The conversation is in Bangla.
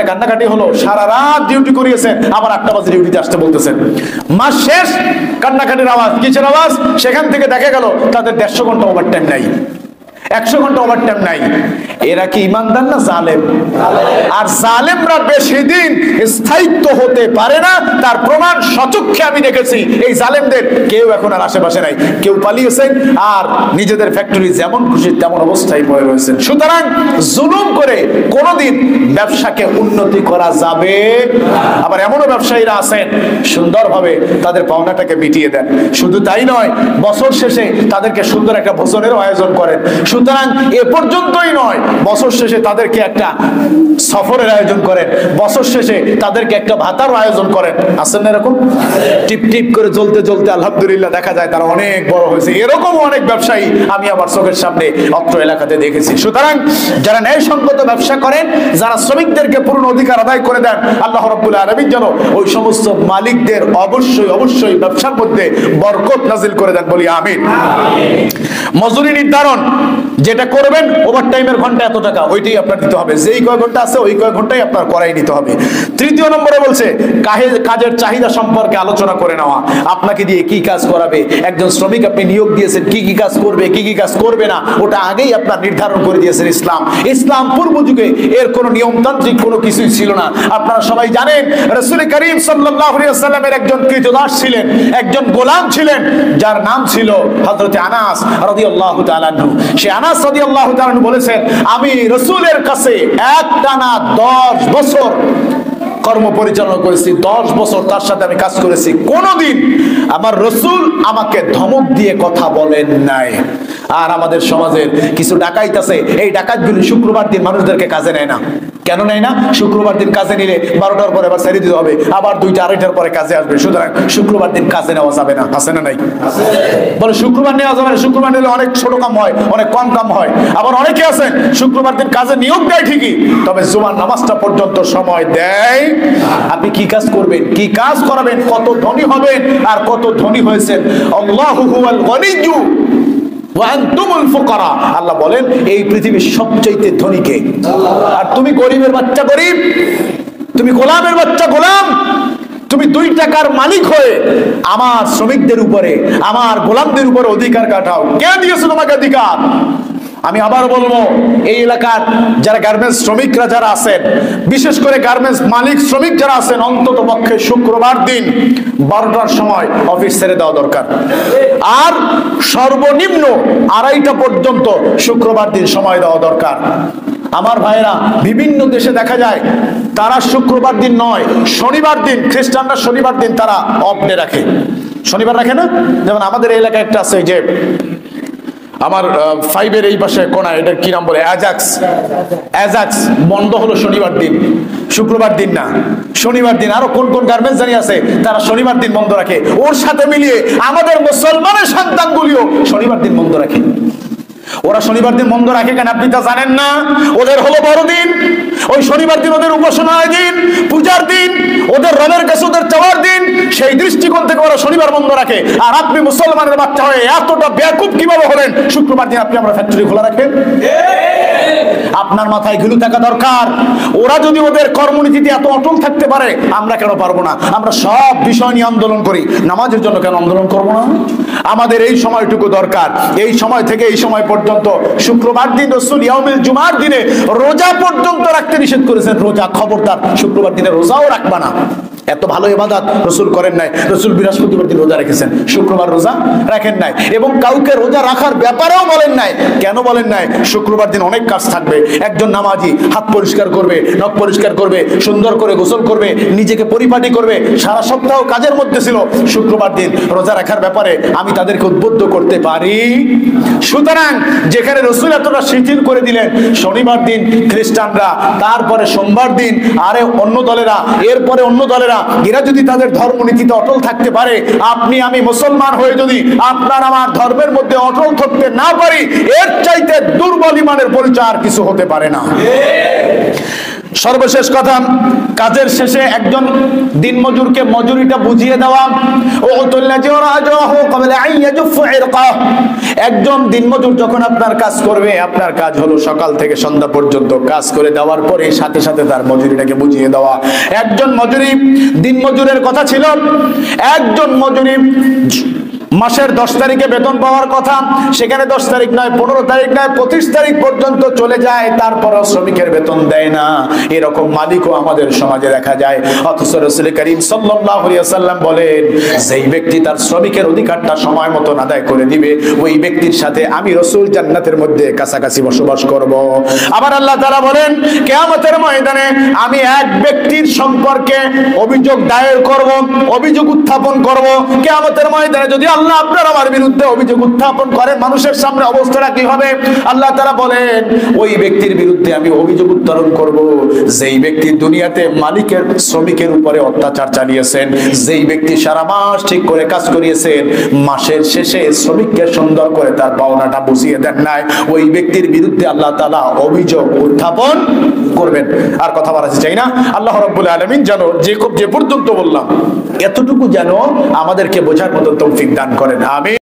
কান্নাকাটি হলো, সারা রাত ডিউটি করিয়েছেন, আবার 8টা বাজে ডিউটিতে আসতে বলতেছেন। মাস শেষ, কান্নাকাটির আওয়াজ, কিসের আওয়াজ? সেখান থেকে দেখা গেল তাদের 150 ঘন্টা ওভারটাইম নাই, 100 ঘন্টা ওভারটাইম নাই। এরা কি ইমানদার না জালেম? আর জালেমরা বেশি দিন স্থায়িত্ব হতে পারে না, তার প্রমাণ সচক্ষে আমি দেখেছি। এই জালেমদের কেউ এখন আর আশেপাশে নাই, কেউ পালিয়েছেন আর নিজেদের ফ্যাক্টরি যেমন খুশি তেমন অবস্থায় পড়ে রয়েছেন। সুতরাং জুলুম করে কোনোদিন ব্যবসাকে উন্নতি করা যাবে। আবার এমনও ব্যবসায়ীরা আছেন সুন্দরভাবে তাদের পাওনাটাকে মিটিয়ে দেন। শুধু তাই নয়, বছর শেষে তাদেরকে সুন্দর একটা ভোজনেরও আয়োজন করেন। সুতরাং এ পর্যন্তই নয়, বছর শেষে তাদেরকে একটা সফরের আয়োজন করেন, বছর শেষে তাদেরকে একটা ভাতার আয়োজন করেন। আছেন না এরকম? টিপ টিপ করে জ্বলতে জ্বলতে আলহামদুলিল্লাহ দেখা যায় তারা অনেক বড় হয়েছে। এরকম অনেক ব্যবসায়ী আমি আমার চোখের সামনে অত্র এলাকাতে দেখেছি। সুতরাং যারা ন্যায়সঙ্গত ব্যবসা করেন, যারা শ্রমিকদেরকে পূর্ণ অধিকার আদায় করে দেন, আল্লাহ রাব্বুল আলামিন যেন ওই সমস্ত মালিকদের অবশ্যই অবশ্যই ব্যবসার মধ্যে বরকত নাজিল করে দেন, বলি আমিন। মজুরি নির্ধারণ যেটা করবেন, ওভারটাইমের ঘন্টা এত টাকা, ওইটাই আপনার দিতে হবে। যেই কয় ঘন্টা আছে ওই কয় ঘন্টাই আপনার করাই নিতে হবে। 3য় নম্বরে বলছে কাজের চাহিদা সম্পর্কে আলোচনা করে নেওয়া। আপনাকে দিয়ে কি কাজ করাবে, একজন শ্রমিক আপনি নিয়োগ দিয়েছেন, কি কি কাজ করবে কি কি কাজ করবে না, ওটা আগেই আপনার নির্ধারণ করে দিয়েছেন ইসলাম। ইসলাম পূর্ব যুগে এর কোনো নিয়মতান্ত্রিক কোনো কিছুই ছিল না। আপনারা সবাই জানেন রাসূল করিম সাল্লাল্লাহু আলাইহি ওয়াসাল্লামের একজন কৃতদাস ছিলেন, একজন গোলাম ছিলেন, যার নাম ছিল হযরত আনাস রাদিয়াল্লাহু তাআলা আনহু। সে আনাস রাদিয়াল্লাহু তাআলা আনহু বলেছেন, আমি রাসূলের কাছে একটানা 10 বছর কর্ম পরিচালনা করেছি, 10 বছর তার সাথে আমি কাজ করেছি। কোনদিন আমার রাসূল আমাকে ধমক দিয়ে কথা বলেন নাই। আর আমাদের সমাজের কিছু ডাকাইত আছে, এই ডাকাতগুলি শুক্রবার দিন মানুষদেরকে কাজে নেয় না। কেন নেয় না? শুক্রবার দিন কাজে নিলে 12টার পরে আবার ছেড়ে দিতে হবে, আবার 2টা 2:30টার পরে কাজে আসবে। সুতরাং শুক্রবার দিন কাজে নেওয়া যাবে না। আছে না নাই? বলে শুক্রবার নেওয়া যাবে না, শুক্রবার নিলে অনেক ছোট কাম হয়, অনেক কম কাম হয়। আবার অনেকে আছেন শুক্রবার দিন কাজে নিয়োগ দেয় ঠিকই, তবে জুমার নামাজটা পর্যন্ত সময় দেয়। আপনি কি কাজ করবেন, কি কাজ করাবেন, কত ধনী হবেন আর কত ধনী হয়েছেন। আল্লাহু হুয়াল গনিয়্যু ওয়া আনতুমুল ফুকারা। আল্লাহ বলেন এই পৃথিবীর সবচাইতে ধনী কে? আর তুমি গরিবের বাচ্চা গরিব, তুমি গোলামের বাচ্চা গোলাম। তুমি 2 টাকার মালিক হয়ে আমার শ্রমিকদের উপরে, আমার গোলামদের উপরে অধিকার কাটাও। কে দিয়েছে তোমাকে অধিকার? আমি আবার বলবো, এই এলাকার যারা গার্মেন্টস শ্রমিকরা যারা আছেন, বিশেষ করে গার্মেন্টস মালিক শ্রমিক যারা আছেন, অন্তত পক্ষে শুক্রবার দিন 12টার সময় অফিস ছেড়ে দেওয়া দরকার। আর সর্বনিম্ন 2:30টা পর্যন্ত শুক্রবার দিন সময় দেওয়া দরকার। আমার ভাইরা, বিভিন্ন দেশে দেখা যায় তারা শুক্রবার দিন নয়, শনিবার দিন, খ্রিস্টানরা শনিবার দিন তারা অফ ডে রাখে। শনিবার রাখে না? যেমন আমাদের এলাকায় একটা আছে, যে আমার 5-এর এই পাশে কোনা, এটা কি নাম বলে, অ্যাজাক্স বন্ধ হলো শনিবার দিন, শুক্রবার দিন না, শনিবার দিন। আরো কোন কোন গার্মেন্টস জানি আছে তারা শনিবার দিন বন্ধ রাখে। ওর সাথে মিলিয়ে আমাদের মুসলমানের সন্তানগুলিও শনিবার দিন বন্ধ রাখে। ওরা শনিবার দিন বন্ধ রাখে কেন আপনি তা জানেন না? ওদের হলো বড়দিন, ওই শনিবার দিন ওদের উপাসনার দিন, পূজার দিন, ওদের রবের কাছে ওদের চাওয়ার দিন। সেই দৃষ্টিকোণ থেকে ওরা শনিবার বন্ধ রাখে। আর আপনি মুসলমানের বাচ্চা হয়ে এতটা বেয়াকুব কিভাবে হলেন, শুক্রবার দিন আপনি আমরা ফ্যাক্টরি খোলা রাখেন? আপনার মাথায় ঘিলু থাকা দরকার। ওরা যদি ওদের কর্মনীতিতে এত অটল থাকতে পারে, আমরা কেন পারবো না? আমরা সব বিষয় নিয়ে আন্দোলন করি, নামাজের জন্য কেন আন্দোলন করবো না? আমাদের এই সময়টুকু দরকার। এই সময় থেকে এই সময় পর্যন্ত, শুক্রবার দিন রাসূল ইয়াউমুল জুমার দিনে রোজা পর্যন্ত রাখতে নিষেধ করেছেন। রোজা খবরদার শুক্রবার দিনে রোজাও রাখবা না। এত ভালো ইবাদত রাসূল করেন নাই। রাসূল বৃহস্পতিবার দিন রোজা রেখেছেন, শুক্রবার রোজা রাখেন নাই। এবং কাউকে রোজা রাখার ব্যাপারেও বলেন নাই। কেন বলেন নাই? শুক্রবার দিন অনেক কাজ থাকবে। একজন নামাজি হাত পরিষ্কার করবে, নখ পরিষ্কার করবে, সুন্দর করে গোসল করবে, নিজেকে পরিপাটি করবে। সারা সপ্তাহ কাজের মধ্যে ছিল, শুক্রবার দিন রোজা রাখার ব্যাপারে আমি তাদেরকে উদ্বুদ্ধ করতে পারি। সুতরাং যেখানে রাসূল এতটা শিথিল করে দিলেন, শনিবার দিন খ্রিস্টানরা, তারপরে সোমবার দিন আরে অন্য দলেরা, এরপরে অন্য দলেরা, এরা যদি তাদের ধর্মনীতিতে অটল থাকতে পারে, আপনি আমি মুসলমান হয়ে যদি আপনার আমার ধর্মের মধ্যে অটল থাকতে না পারি, এর চাইতে দুর্বল ইমানের পরিচয় আর কিছু হতে পারে না। সর্বশেষ কথা, কাজের শেষে একজন দিনমজুরকে মজুরিটা বুঝিয়ে দেওয়া। একজন দিনমজুর যখন আপনার কাজ করবে, আপনার কাজ হলো সকাল থেকে সন্ধ্যা পর্যন্ত কাজ করে দেওয়ার পরে সাথে সাথে তার মজুরিটাকে বুঝিয়ে দেওয়া। একজন মজুরি, দিনমজুরের কথা ছিল একজন মজুরি মাসের 10 তারিখে বেতন পাওয়ার কথা, সেখানে 10 তারিখ নয়, 15 তারিখ নয়, 25 তারিখ পর্যন্ত চলে যায়, তারপরও শ্রমিকের বেতন দেয় না। এরকম মালিকও আমাদের সমাজে দেখা যায়। অথচ রাসূল করিম সাল্লাল্লাহু আলাইহি ওয়াসাল্লাম বলেন, যেই ব্যক্তি তার শ্রমিকের অধিকারটা সময় মতো আদায় করে দিবে, ওই ব্যক্তির সাথে আমি রাসূল জান্নাতের মধ্যে কাছাকাছি বসবাস করব। আবার আল্লাহ তাআলা বলেন, কিয়ামতের ময়দানে আমি এক ব্যক্তির সম্পর্কে অভিযোগ দায়ের করব, অভিযোগ উত্থাপন করব। কিয়ামতের ময়দানে যদি আল্লাহ আপনার আমার বিরুদ্ধে অভিযোগ উত্থাপন করে, মানুষের সামনে অবস্থাটা কি হবে? আল্লাহ তাআলা বলেন, ওই ব্যক্তির বিরুদ্ধে আমি অভিযোগ উত্তোলন করব যেই ব্যক্তি দুনিয়াতে মালিকের শ্রমিকের উপরে অত্যাচার চালিয়েছেন, যেই ব্যক্তি সারা মাস ঠিক করে কাজ করিয়েছেন, মাসের শেষে শ্রমিককে সুন্দর করে তার পাওনাটা বুঝিয়ে দেন নাই, ওই ব্যক্তির বিরুদ্ধে আল্লাহ তাআলা অভিযোগ উত্থাপন করবেন। আর কথা বলা চাই না। আল্লাহ রাব্বুল আলামিন যেন যে পর্যন্ত বললাম এতটুকু যেন আমাদেরকে বোঝার মতো তৌফিক দান করেন। আমিন।